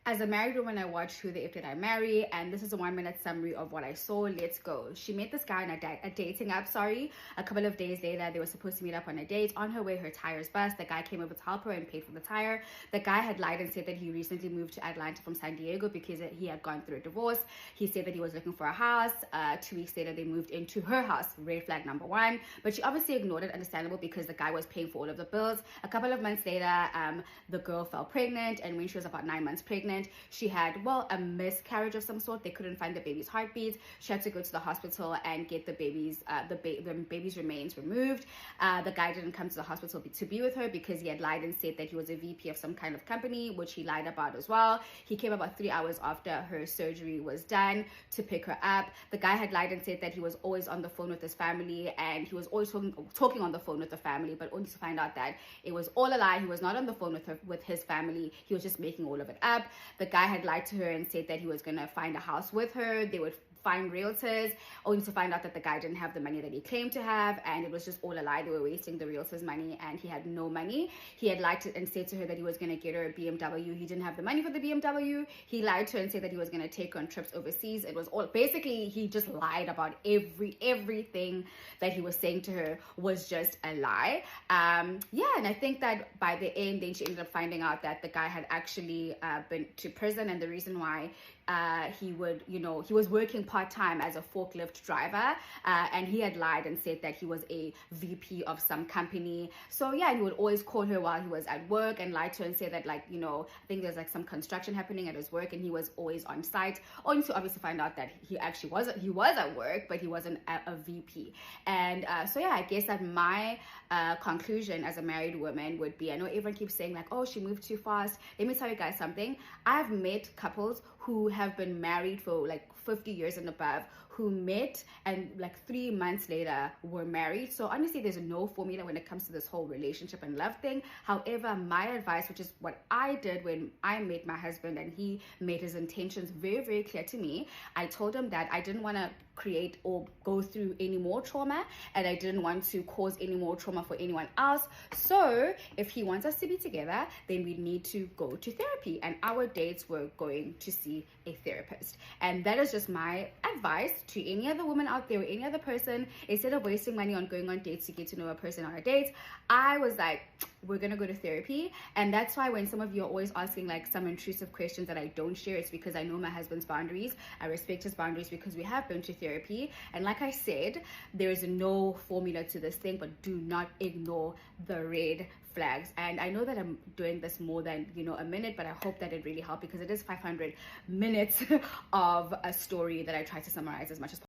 As a married woman, I watched Who the If Did I Marry, and this is a 1-minute summary of what I saw. Let's go. She met this guy on a dating app, a couple of days later. They were supposed to meet up on a date. On her way, her tires burst. The guy came over to help her and paid for the tire. The guy had lied and said that he recently moved to Atlanta from San Diego because he had gone through a divorce. He said that he was looking for a house. 2 weeks later, they moved into her house. Red flag number one. But she obviously ignored it, understandable, because the guy was paying for all of the bills. A couple of months later, the girl fell pregnant, and when she was about 9 months pregnant, she had, well, a miscarriage of some sort. They couldn't find the baby's heartbeat. She had to go to the hospital and get the baby's remains removed. The guy didn't come to the hospital to be with her because he had lied and said that he was a VP of some kind of company, which he lied about as well. He came about 3 hours after her surgery was done to pick her up. The guy had lied and said that he was always on the phone with his family, and he was always talking on the phone with the family, but only to find out that it was all a lie. He was not on the phone with his family. He was just making all of it up. The guy had lied to her and said that he was going to find a house with her. They would find realtors, only to find out that the guy didn't have the money that he claimed to have, and it was just all a lie. They were wasting the realtors' money, and he had no money. He had lied and said to her that he was going to get her a BMW. He didn't have the money for the BMW. He lied to her and said that he was going to take her on trips overseas. It was all, basically, he just lied about everything that he was saying to her was just a lie. Yeah, and I think that by the end, then she ended up finding out that the guy had actually been to prison, and the reason why he was working part-time as a forklift driver, and he had lied and said that he was a VP of some company. So yeah, he would always call her while he was at work and lie to her and say that, like, I think there's like some construction happening at his work, and he was always on site, only to obviously find out that he actually was at work, but he wasn't a VP. And so yeah, I guess that my conclusion as a married woman would be, I know everyone keeps saying like, oh, she moved too fast. Let me tell you guys something. I've met couples who have been married for like 50 years and above, who met and like 3 months later were married. So honestly, there's no formula when it comes to this whole relationship and love thing. However, my advice, which is what I did when I met my husband and he made his intentions very, very clear to me, I told him that I didn't want to create or go through any more trauma, and I didn't want to cause any more trauma for anyone else. So if he wants us to be together, then we need to go to therapy, and our dates were going to see a therapist. And that is just my advice to any other woman out there or any other person. Instead of wasting money on going on dates to get to know a person on a date, I was like, we're gonna go to therapy. And that's why when some of you are always asking like some intrusive questions that I don't share, it's because I know my husband's boundaries. I respect his boundaries because we have been to therapy. And like I said, there is no formula to this thing, but do not ignore the red flags. And I know that I'm doing this more than a minute, but I hope that it really helped, because it is 500 minutes of a story that I try to summarize as much as possible.